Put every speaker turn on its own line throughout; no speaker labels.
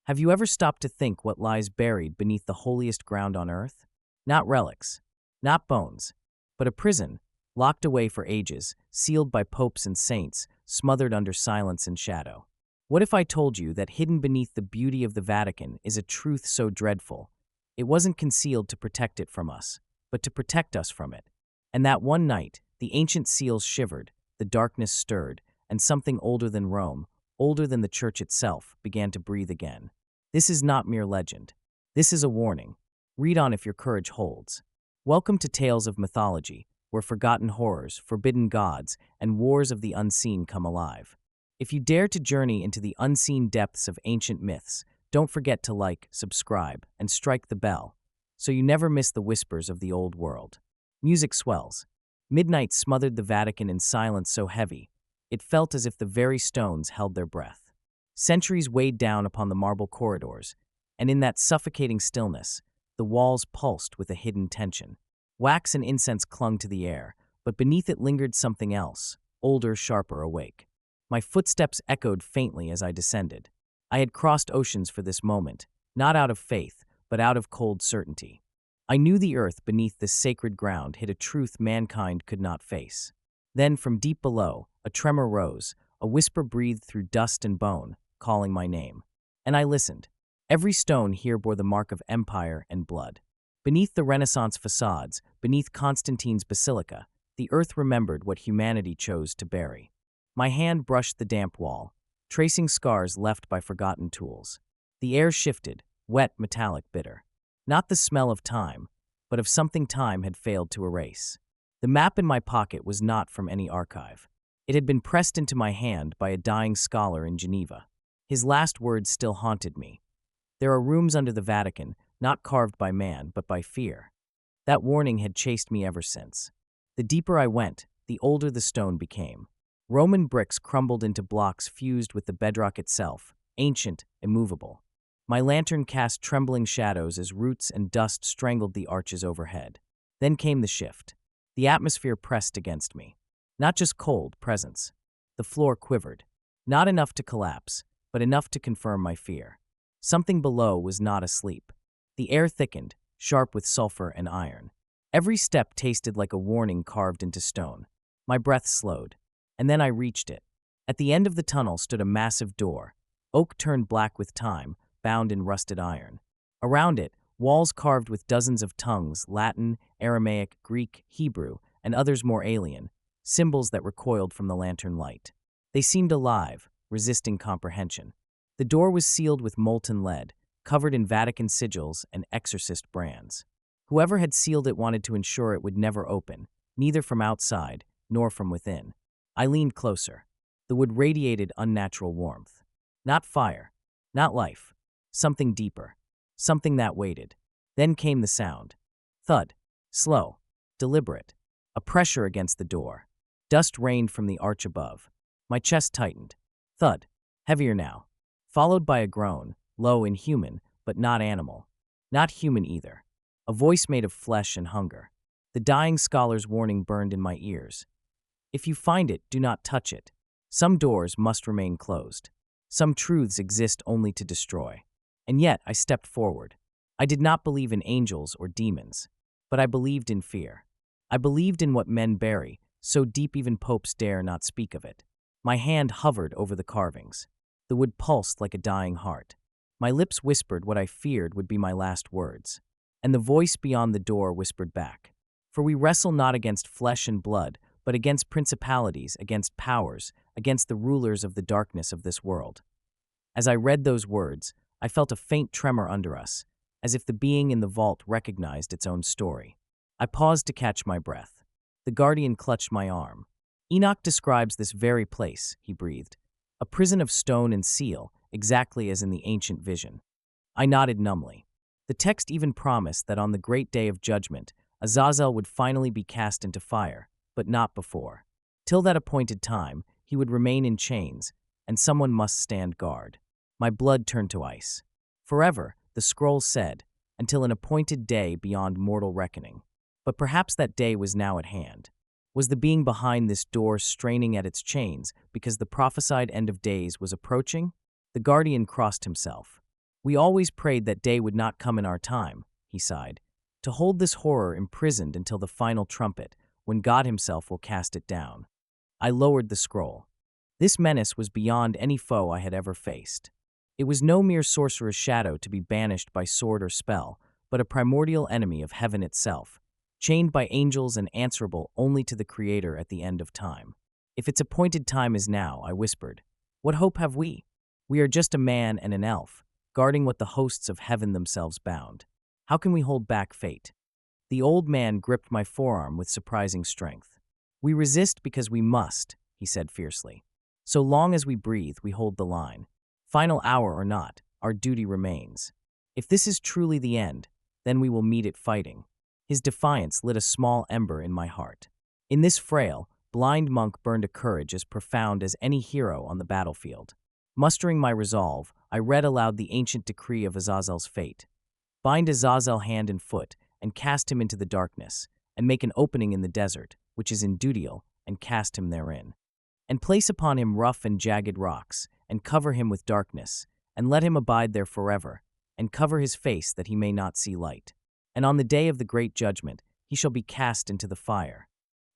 Have you ever stopped to think what lies buried beneath the holiest ground on earth? Not relics, not bones, but a prison, locked away for ages, sealed by popes and saints, smothered under silence and shadow. What if I told you that hidden beneath the beauty of the Vatican is a truth so dreadful, it wasn't concealed to protect it from us, but to protect us from it? And that one night, the ancient seals shivered, the darkness stirred, and something older than Rome, older than the church itself, began to breathe again. This is not mere legend. This is a warning. Read on if your courage holds. Welcome to Tales of Mythology, where forgotten horrors, forbidden gods, and wars of the unseen come alive. If you dare to journey into the unseen depths of ancient myths, don't forget to like, subscribe, and strike the bell, so you never miss the whispers of the old world. Music swells. Midnight smothered the Vatican in silence so heavy, it felt as if the very stones held their breath. Centuries weighed down upon the marble corridors, and in that suffocating stillness, the walls pulsed with a hidden tension. Wax and incense clung to the air, but beneath it lingered something else, older, sharper, awake. My footsteps echoed faintly as I descended. I had crossed oceans for this moment, not out of faith, but out of cold certainty. I knew the earth beneath this sacred ground hid a truth mankind could not face. Then, from deep below, a tremor rose, a whisper breathed through dust and bone, calling my name. And I listened. Every stone here bore the mark of empire and blood. Beneath the Renaissance facades, beneath Constantine's basilica, the earth remembered what humanity chose to bury. My hand brushed the damp wall, tracing scars left by forgotten tools. The air shifted, wet, metallic, bitter. Not the smell of time, but of something time had failed to erase. The map in my pocket was not from any archive. It had been pressed into my hand by a dying scholar in Geneva. His last words still haunted me. There are rooms under the Vatican, not carved by man, but by fear. That warning had chased me ever since. The deeper I went, the older the stone became. Roman bricks crumbled into blocks fused with the bedrock itself, ancient, immovable. My lantern cast trembling shadows as roots and dust strangled the arches overhead. Then came the shift. The atmosphere pressed against me. Not just cold presence. The floor quivered. Not enough to collapse, but enough to confirm my fear. Something below was not asleep. The air thickened, sharp with sulfur and iron. Every step tasted like a warning carved into stone. My breath slowed. And then I reached it. At the end of the tunnel stood a massive door, oak turned black with time, bound in rusted iron. Around it, walls carved with dozens of tongues, Latin, Aramaic, Greek, Hebrew, and others more alien, symbols that recoiled from the lantern light. They seemed alive, resisting comprehension. The door was sealed with molten lead, covered in Vatican sigils and exorcist brands. Whoever had sealed it wanted to ensure it would never open, neither from outside nor from within. I leaned closer. The wood radiated unnatural warmth. Not fire, not life. Something deeper. Something that waited. Then came the sound. Thud. Slow. Deliberate. A pressure against the door. Dust rained from the arch above. My chest tightened. Thud. Heavier now. Followed by a groan, low and human, but not animal. Not human either. A voice made of flesh and hunger. The dying scholar's warning burned in my ears. If you find it, do not touch it. Some doors must remain closed. Some truths exist only to destroy. And yet I stepped forward. I did not believe in angels or demons, but I believed in fear. I believed in what men bury, so deep even popes dare not speak of it. My hand hovered over the carvings. The wood pulsed like a dying heart. My lips whispered what I feared would be my last words. And the voice beyond the door whispered back. For we wrestle not against flesh and blood, but against principalities, against powers, against the rulers of the darkness of this world. As I read those words, I felt a faint tremor under us, as if the being in the vault recognized its own story. I paused to catch my breath. The guardian clutched my arm. Enoch describes this very place, he breathed. A prison of stone and seal, exactly as in the ancient vision. I nodded numbly. The text even promised that on the great day of judgment, Azazel would finally be cast into fire, but not before. Till that appointed time, he would remain in chains, and someone must stand guard. My blood turned to ice. Forever, the scroll said, until an appointed day beyond mortal reckoning. But perhaps that day was now at hand. Was the being behind this door straining at its chains because the prophesied end of days was approaching? The guardian crossed himself. We always prayed that day would not come in our time, he sighed, to hold this horror imprisoned until the final trumpet, when God himself will cast it down. I lowered the scroll. This menace was beyond any foe I had ever faced. It was no mere sorcerer's shadow to be banished by sword or spell, but a primordial enemy of heaven itself, chained by angels and answerable only to the Creator at the end of time. If its appointed time is now, I whispered, what hope have we? We are just a man and an elf, guarding what the hosts of heaven themselves bound. How can we hold back fate? The old man gripped my forearm with surprising strength. We resist because we must, he said fiercely. So long as we breathe, we hold the line. Final hour or not, our duty remains. If this is truly the end, then we will meet it fighting. His defiance lit a small ember in my heart. In this frail, blind monk burned a courage as profound as any hero on the battlefield. Mustering my resolve, I read aloud the ancient decree of Azazel's fate. Bind Azazel hand and foot, and cast him into the darkness, and make an opening in the desert, which is in Dudiel, and cast him therein. And place upon him rough and jagged rocks, and cover him with darkness, and let him abide there forever, and cover his face that he may not see light. And on the day of the great judgment he shall be cast into the fire.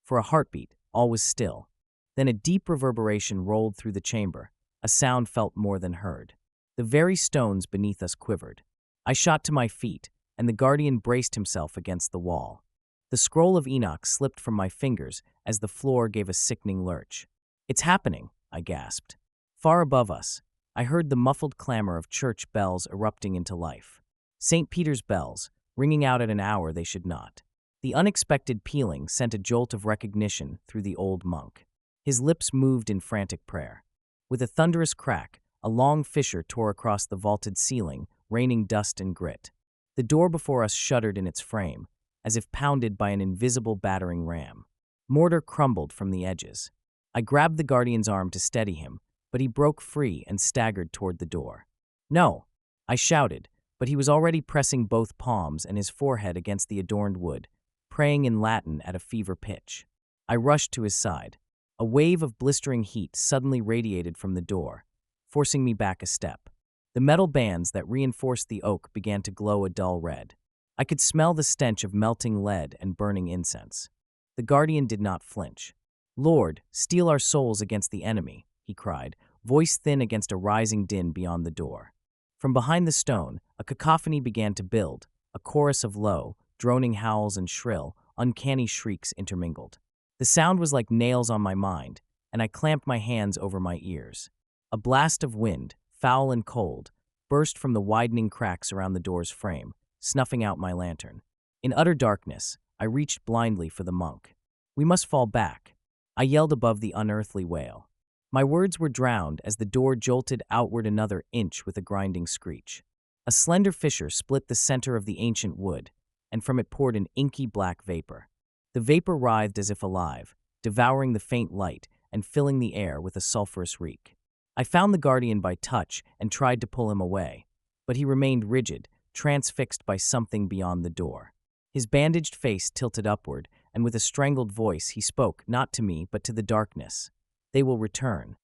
For a heartbeat, all was still. Then a deep reverberation rolled through the chamber, a sound felt more than heard. The very stones beneath us quivered. I shot to my feet, and the guardian braced himself against the wall. The scroll of Enoch slipped from my fingers as the floor gave a sickening lurch. It's happening, I gasped. Far above us, I heard the muffled clamor of church bells erupting into life. St. Peter's bells, ringing out at an hour they should not. The unexpected pealing sent a jolt of recognition through the old monk. His lips moved in frantic prayer. With a thunderous crack, a long fissure tore across the vaulted ceiling, raining dust and grit. The door before us shuddered in its frame, as if pounded by an invisible battering ram. Mortar crumbled from the edges. I grabbed the guardian's arm to steady him, but he broke free and staggered toward the door. No, I shouted, but he was already pressing both palms and his forehead against the adorned wood, praying in Latin at a fever pitch. I rushed to his side. A wave of blistering heat suddenly radiated from the door, forcing me back a step. The metal bands that reinforced the oak began to glow a dull red. I could smell the stench of melting lead and burning incense. The guardian did not flinch. Lord, steel our souls against the enemy, he cried, voice thin against a rising din beyond the door. From behind the stone, a cacophony began to build, a chorus of low, droning howls and shrill, uncanny shrieks intermingled. The sound was like nails on my mind, and I clamped my hands over my ears. A blast of wind, foul and cold, burst from the widening cracks around the door's frame, snuffing out my lantern. In utter darkness, I reached blindly for the monk. We must fall back, I yelled above the unearthly wail. My words were drowned as the door jolted outward another inch with a grinding screech. A slender fissure split the center of the ancient wood, and from it poured an inky black vapor. The vapor writhed as if alive, devouring the faint light and filling the air with a sulphurous reek. I found the guardian by touch and tried to pull him away, but he remained rigid, transfixed by something beyond the door. His bandaged face tilted upward, and with a strangled voice he spoke not to me but to the darkness. They will return.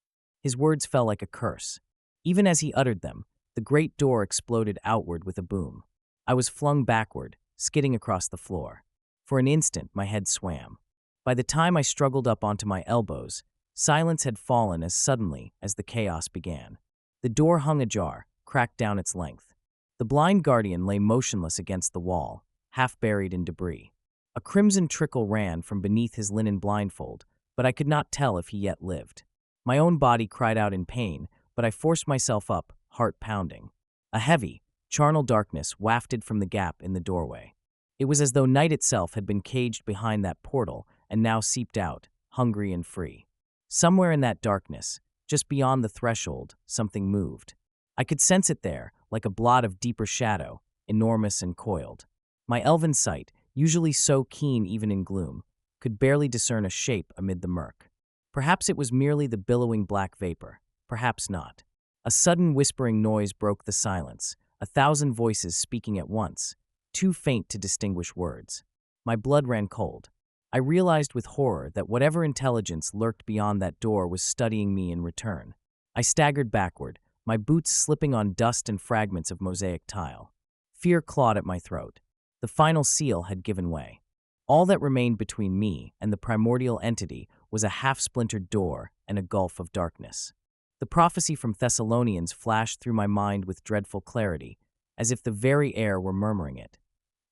His words fell like a curse. Even as he uttered them, the great door exploded outward with a boom. I was flung backward, skidding across the floor. For an instant, my head swam. By the time I struggled up onto my elbows, silence had fallen as suddenly as the chaos began. The door hung ajar, cracked down its length. The blind guardian lay motionless against the wall, half buried in debris. A crimson trickle ran from beneath his linen blindfold, but I could not tell if he yet lived. My own body cried out in pain, but I forced myself up, heart pounding. A heavy, charnel darkness wafted from the gap in the doorway. It was as though night itself had been caged behind that portal and now seeped out, hungry and free. Somewhere in that darkness, just beyond the threshold, something moved. I could sense it there, like a blot of deeper shadow, enormous and coiled. My elven sight, usually so keen even in gloom, could barely discern a shape amid the murk. Perhaps it was merely the billowing black vapor, perhaps not. A sudden whispering noise broke the silence, 1,000 voices speaking at once, too faint to distinguish words. My blood ran cold. I realized with horror that whatever intelligence lurked beyond that door was studying me in return. I staggered backward, my boots slipping on dust and fragments of mosaic tile. Fear clawed at my throat. The final seal had given way. All that remained between me and the primordial entity was a half-splintered door and a gulf of darkness. The prophecy from Thessalonians flashed through my mind with dreadful clarity, as if the very air were murmuring it.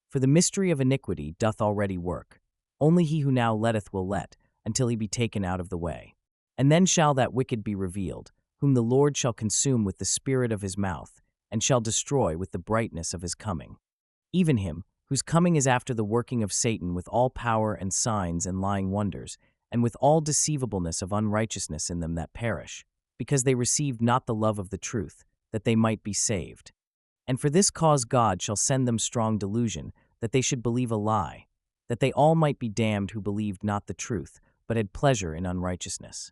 For the mystery of iniquity doth already work. Only he who now letteth will let, until he be taken out of the way. And then shall that wicked be revealed, whom the Lord shall consume with the spirit of his mouth, and shall destroy with the brightness of his coming. Even him, whose coming is after the working of Satan with all power and signs and lying wonders, and with all deceivableness of unrighteousness in them that perish, because they received not the love of the truth, that they might be saved. And for this cause God shall send them strong delusion, that they should believe a lie, that they all might be damned who believed not the truth, but had pleasure in unrighteousness.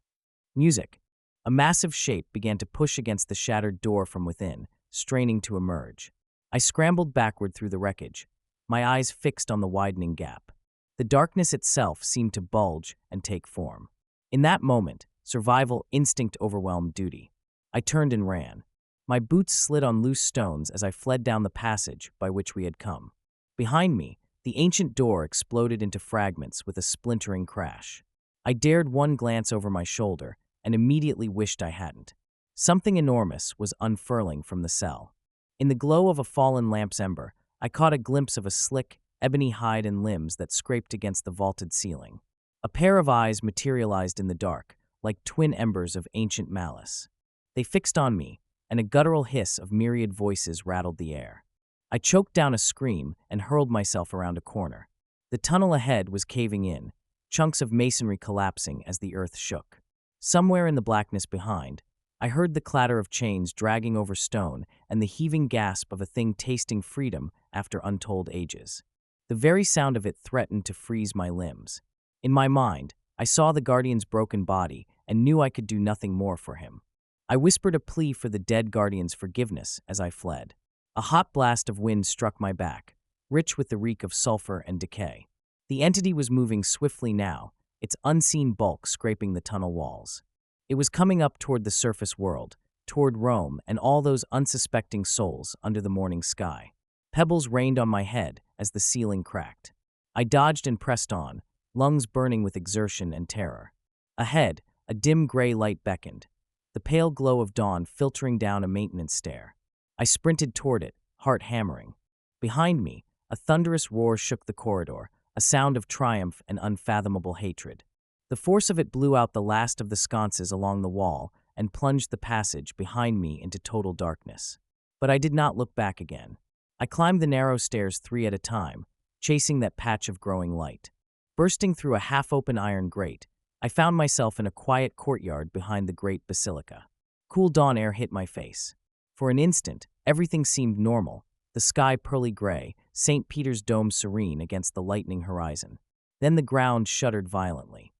Music. A massive shape began to push against the shattered door from within, straining to emerge. I scrambled backward through the wreckage, my eyes fixed on the widening gap. The darkness itself seemed to bulge and take form. In that moment, survival instinct overwhelmed duty. I turned and ran. My boots slid on loose stones as I fled down the passage by which we had come. Behind me, the ancient door exploded into fragments with a splintering crash. I dared one glance over my shoulder and immediately wished I hadn't. Something enormous was unfurling from the cell. In the glow of a fallen lamp's ember, I caught a glimpse of a slick, ebony hide and limbs that scraped against the vaulted ceiling. A pair of eyes materialized in the dark, like twin embers of ancient malice. They fixed on me, and a guttural hiss of myriad voices rattled the air. I choked down a scream and hurled myself around a corner. The tunnel ahead was caving in, chunks of masonry collapsing as the earth shook. Somewhere in the blackness behind, I heard the clatter of chains dragging over stone and the heaving gasp of a thing tasting freedom after untold ages. The very sound of it threatened to freeze my limbs. In my mind, I saw the Guardian's broken body and knew I could do nothing more for him. I whispered a plea for the dead Guardian's forgiveness as I fled. A hot blast of wind struck my back, rich with the reek of sulfur and decay. The entity was moving swiftly now, its unseen bulk scraping the tunnel walls. It was coming up toward the surface world, toward Rome and all those unsuspecting souls under the morning sky. Pebbles rained on my head as the ceiling cracked. I dodged and pressed on, lungs burning with exertion and terror. Ahead, a dim gray light beckoned, the pale glow of dawn filtering down a maintenance stair. I sprinted toward it, heart hammering. Behind me, a thunderous roar shook the corridor, a sound of triumph and unfathomable hatred. The force of it blew out the last of the sconces along the wall and plunged the passage behind me into total darkness. But I did not look back again. I climbed the narrow stairs 3 at a time, chasing that patch of growing light. Bursting through a half-open iron grate, I found myself in a quiet courtyard behind the great basilica. Cool dawn air hit my face. For an instant, everything seemed normal, the sky pearly gray, St. Peter's dome serene against the lightening horizon. Then the ground shuddered violently.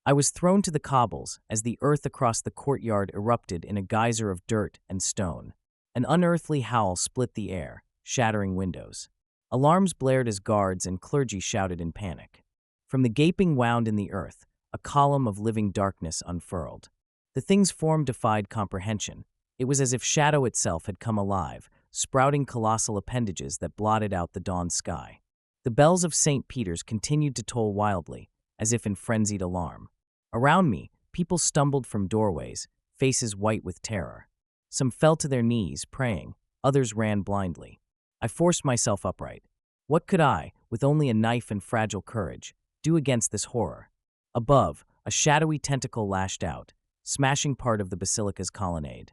I was thrown to the cobbles as the earth across the courtyard erupted in a geyser of dirt and stone. An unearthly howl split the air, shattering windows. Alarms blared as guards and clergy shouted in panic. From the gaping wound in the earth, a column of living darkness unfurled. The thing's form defied comprehension. It was as if shadow itself had come alive, sprouting colossal appendages that blotted out the dawn sky. The bells of St. Peter's continued to toll wildly, as if in frenzied alarm. Around me, people stumbled from doorways, faces white with terror. Some fell to their knees, praying. Others ran blindly. I forced myself upright. What could I, with only a knife and fragile courage, do against this horror? Above, a shadowy tentacle lashed out, smashing part of the basilica's colonnade.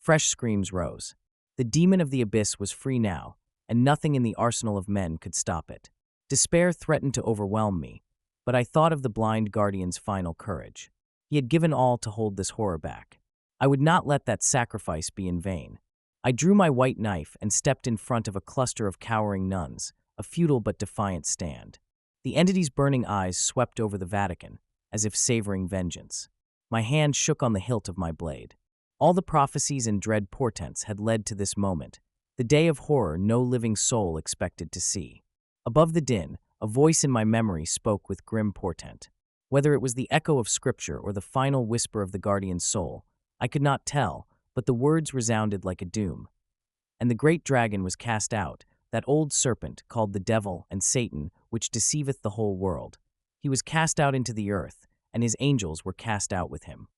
Fresh screams rose. The demon of the abyss was free now, and nothing in the arsenal of men could stop it. Despair threatened to overwhelm me, but I thought of the blind guardian's final courage. He had given all to hold this horror back. I would not let that sacrifice be in vain. I drew my white knife and stepped in front of a cluster of cowering nuns, a futile but defiant stand. The entity's burning eyes swept over the Vatican, as if savoring vengeance. My hand shook on the hilt of my blade. All the prophecies and dread portents had led to this moment, the day of horror no living soul expected to see. Above the din, a voice in my memory spoke with grim portent. Whether it was the echo of scripture or the final whisper of the guardian's soul, I could not tell, But the words resounded like a doom. And the great dragon was cast out, that old serpent called the devil and Satan, which deceiveth the whole world. He was cast out into the earth, and his angels were cast out with him.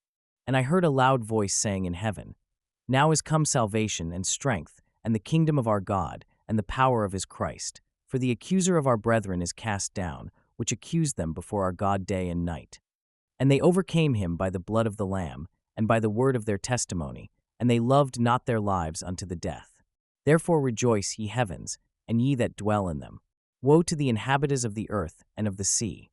And I heard a loud voice saying in heaven, Now is come salvation and strength, and the kingdom of our God, and the power of his Christ. For the accuser of our brethren is cast down, which accused them before our God day and night. And they overcame him by the blood of the Lamb, and by the word of their testimony, and they loved not their lives unto the death. Therefore rejoice, ye heavens, and ye that dwell in them. Woe to the inhabitants of the earth and of the sea,